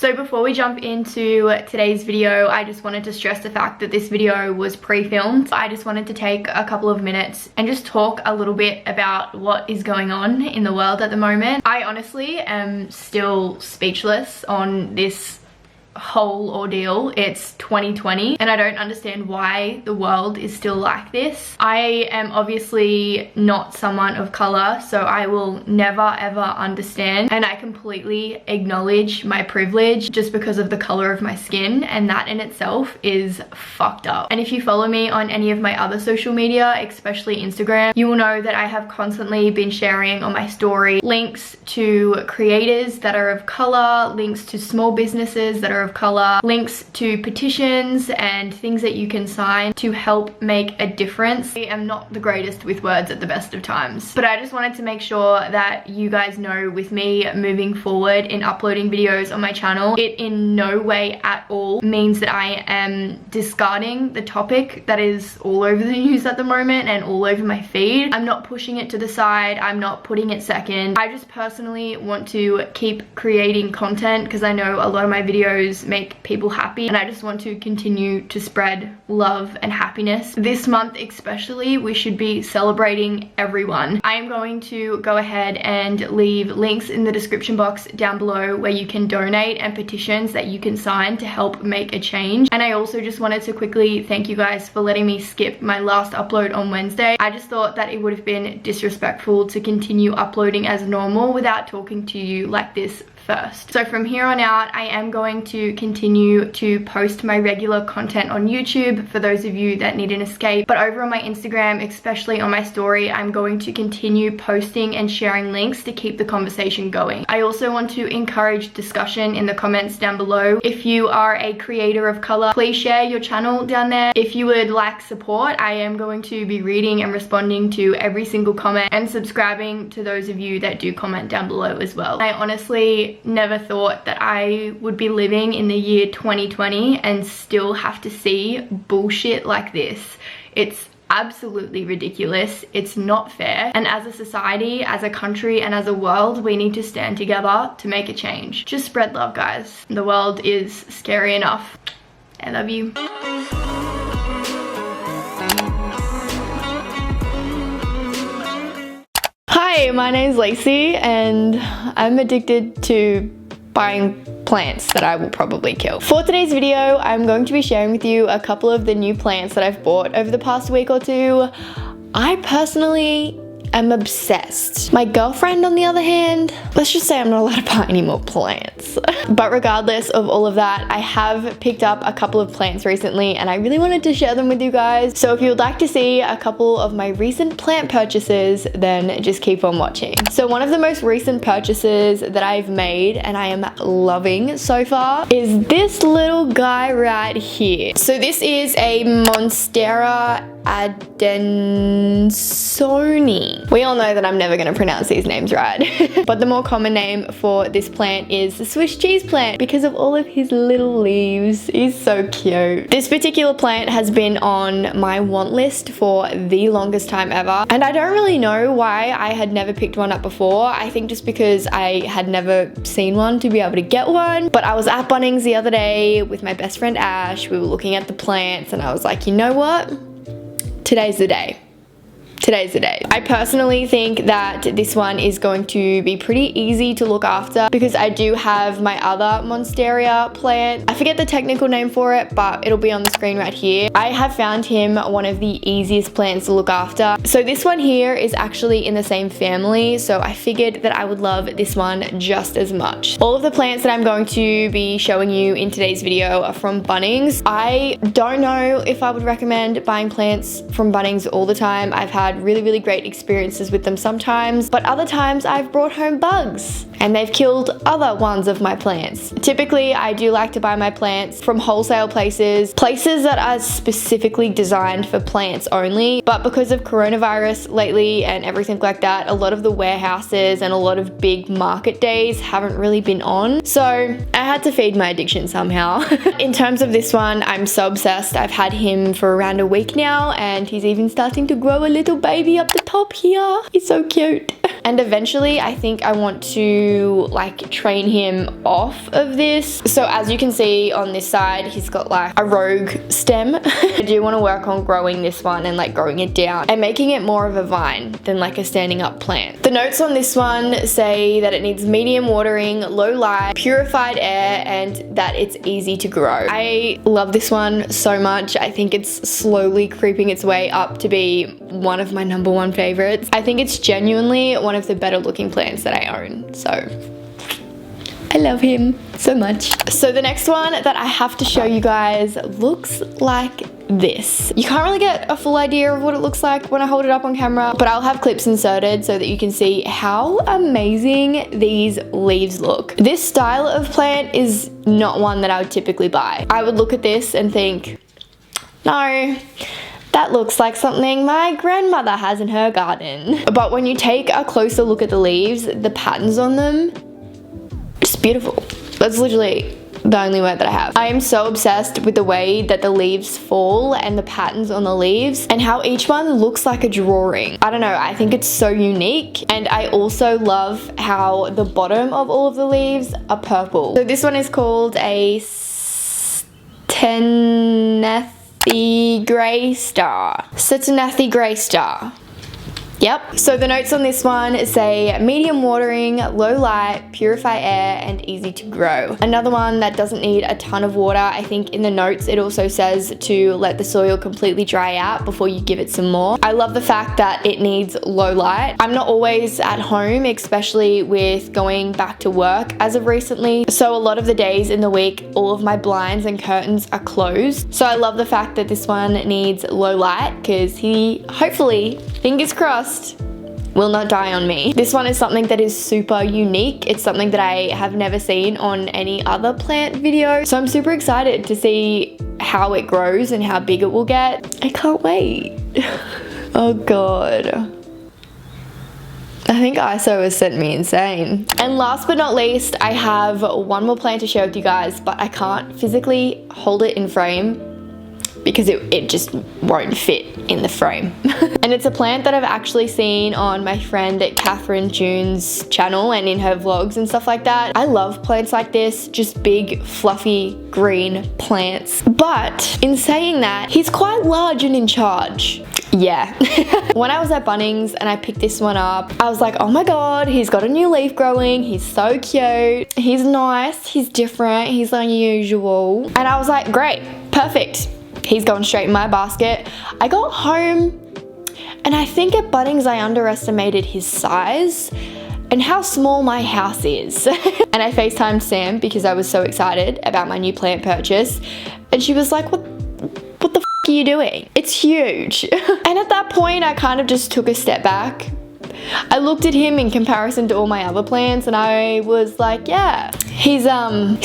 So before we jump into today's video, I just wanted to stress the fact that this video was pre-filmed. I just wanted to take a couple of minutes and just talk a little bit about what is going on in the world at the moment. I honestly am still speechless on this whole ordeal. It's 2020 and I don't understand why the world is still like this. I am obviously not someone of color, so I will never ever understand, and I completely acknowledge my privilege just because of the color of my skin, and that in itself is fucked up. And if you follow me on any of my other social media, especially Instagram, you will know that I have constantly been sharing on my story links to creators that are of color, links to small businesses that are of color, links to petitions and things that you can sign to help make a difference. I am not the greatest with words at the best of times, but I just wanted to make sure that you guys know, with me moving forward in uploading videos on my channel, it in no way at all means that I am discarding the topic that is all over the news at the moment and all over my feed. I'm not pushing it to the side, I'm not putting it second. I just personally want to keep creating content because I know a lot of my videos make people happy, and I just want to continue to spread love and happiness. This month especially, we should be celebrating everyone. I am going to go ahead and leave links in the description box down below where you can donate and petitions that you can sign to help make a change. And I also just wanted to quickly thank you guys for letting me skip my last upload on Wednesday. I just thought that it would have been disrespectful to continue uploading as normal without talking to you like this first. So from here on out, I am going to continue to post my regular content on YouTube for those of you that need an escape. But over on my Instagram, especially on my story, I'm going to continue posting and sharing links to keep the conversation going. I also want to encourage discussion in the comments down below. If you are a creator of color, please share your channel down there. If you would like support, I am going to be reading and responding to every single comment and subscribing to those of you that do comment down below as well. I honestly never thought that I would be living in the year 2020 and still have to see bullshit like this. It's absolutely ridiculous. It's not fair. And as a society, as a country, and as a world, we need to stand together to make a change. Just spread love, guys. The world is scary enough. I love you. Hi, my name's Lacey and I'm addicted to buying plants that I will probably kill. For today's video, I'm going to be sharing with you a couple of the new plants that I've bought over the past week or two. I personally am obsessed. My girlfriend, on the other hand, let's just say I'm not allowed to buy any more plants. But regardless of all of that, I have picked up a couple of plants recently and I really wanted to share them with you guys. So if you would like to see a couple of my recent plant purchases, then just keep on watching. So one of the most recent purchases that I've made and I am loving so far is this little guy right here. So this is a Monstera Adansoni. We all know that I'm never going to pronounce these names right. But the more common name for this plant is the Swiss cheese plant because of all of his little leaves. He's so cute. This particular plant has been on my want list for the longest time ever. And I don't really know why I had never picked one up before. I think just because I had never seen one to be able to get one. But I was at Bunnings the other day with my best friend Ash. We were looking at the plants and I was like, you know what? Today's the day. Today's the day. I personally think that this one is going to be pretty easy to look after because I do have my other Monstera plant. I forget the technical name for it, but it'll be on the screen right here. I have found him one of the easiest plants to look after. So this one here is actually in the same family, so I figured that I would love this one just as much. All of the plants that I'm going to be showing you in today's video are from Bunnings. I don't know if I would recommend buying plants from Bunnings all the time. I've had really great experiences with them sometimes, but other times I've brought home bugs and they've killed other ones of my plants. Typically, I do like to buy my plants from wholesale places that are specifically designed for plants only, but because of coronavirus lately and everything like that, a lot of the warehouses and a lot of big market days haven't really been on, so I had to feed my addiction somehow. In terms of this one, I'm so obsessed. I've had him for around a week now and he's even starting to grow a little baby up the top here. He's so cute. And eventually I think I want to like train him off of this. So as you can see on this side, he's got like a rogue stem. I do want to work on growing this one and like growing it down and making it more of a vine than like a standing up plant. The notes on this one say that it needs medium watering, low light, purified air, and that it's easy to grow. I love this one so much. I think it's slowly creeping its way up to be one of my #1 favorites. I think it's genuinely one of the better looking plants that I own. So I love him so much. So the next one that I have to show you guys looks like this. You can't really get a full idea of what it looks like when I hold it up on camera, but I'll have clips inserted so that you can see how amazing these leaves look. This style of plant is not one that I would typically buy. I would look at this and think, no, that looks like something my grandmother has in her garden. But when you take a closer look at the leaves, the patterns on them, just beautiful. That's literally the only word that I have. I am so obsessed with the way that the leaves fall and the patterns on the leaves and how each one looks like a drawing. I don't know, I think it's so unique. And I also love how the bottom of all of the leaves are purple. So this one is called a Stenathy Grey Star. Stenathy Grey Star. Yep. So the notes on this one say medium watering, low light, purify air, and easy to grow. Another one that doesn't need a ton of water. I think in the notes it also says to let the soil completely dry out before you give it some more. I love the fact that it needs low light. I'm not always at home, especially with going back to work as of recently. So a lot of the days in the week, all of my blinds and curtains are closed. So I love the fact that this one needs low light because he hopefully, fingers crossed, will not die on me. This one is something that is super unique. It's something that I have never seen on any other plant video. So I'm super excited to see how it grows and how big it will get. I can't wait. Oh God. I think ISO has sent me insane. And last but not least, I have one more plant to share with you guys, but I can't physically hold it in frame because it just won't fit in the frame. And it's a plant that I've actually seen on my friend Catherine June's channel and in her vlogs and stuff like that. I love plants like this, just big, fluffy, green plants. But in saying that, he's quite large and in charge. Yeah. When I was at Bunnings and I picked this one up, I was like, oh my God, he's got a new leaf growing. He's so cute. He's nice. He's different. He's unusual. And I was like, great, perfect. He's going straight in my basket. I got home and I think at Bunnings I underestimated his size and how small my house is. And I FaceTimed Sam because I was so excited about my new plant purchase. And she was like, what the f are you doing? It's huge. And at that point I kind of just took a step back. I looked at him in comparison to all my other plants and I was like, yeah, he's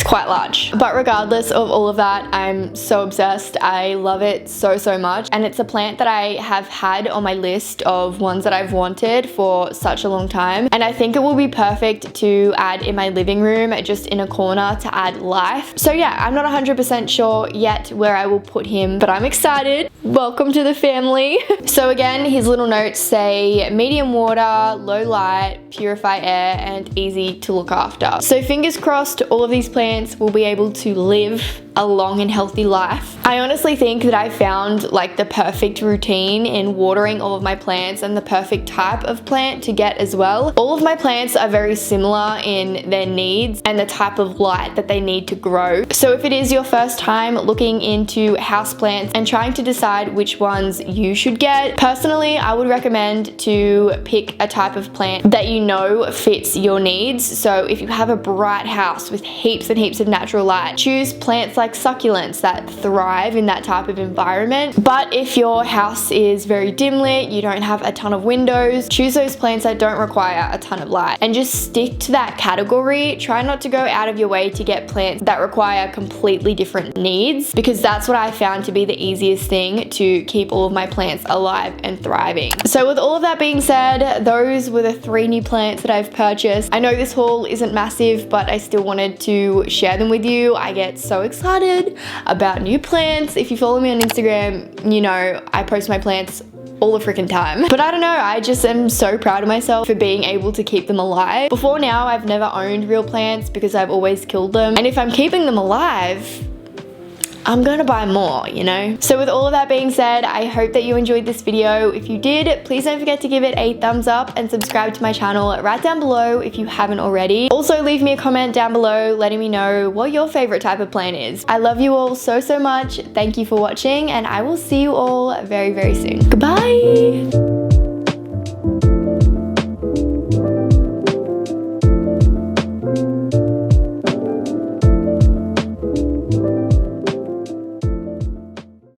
quite large. But regardless of all of that, I'm so obsessed. I love it so, so much. And it's a plant that I have had on my list of ones that I've wanted for such a long time. And I think it will be perfect to add in my living room, just in a corner to add life. So yeah, I'm not 100% sure yet where I will put him, but I'm excited. Welcome to the family. So again, his little notes say medium water, low light, purify air, and easy to look after. So fingers crossed all of these plants will be able to live a long and healthy life. I honestly think that I found like the perfect routine in watering all of my plants and the perfect type of plant to get as well. All of my plants are very similar in their needs and the type of light that they need to grow. So if it is your first time looking into houseplants and trying to decide which ones you should get, personally I would recommend to pick a type of plant that you know fits your needs. So if you have a bright house with heaps and heaps of natural light, choose plants like succulents that thrive in that type of environment. But if your house is very dim lit, you don't have a ton of windows, choose those plants that don't require a ton of light and just stick to that category. Try not to go out of your way to get plants that require completely different needs, because that's what I found to be the easiest thing to keep all of my plants alive and thriving. So with all of that being said, those were the 3 new plants that I've purchased. I know this haul isn't massive, but I still wanted to share them with you. I get so excited about new plants. If you follow me on Instagram, you know I post my plants all the freaking time. But I don't know, I just am so proud of myself for being able to keep them alive. Before now, I've never owned real plants because I've always killed them. And if I'm keeping them alive, I'm gonna buy more, you know? So with all of that being said, I hope that you enjoyed this video. If you did, please don't forget to give it a thumbs up and subscribe to my channel right down below if you haven't already. Also, leave me a comment down below letting me know what your favorite type of plant is. I love you all so, so much. Thank you for watching, and I will see you all very, very soon. Goodbye!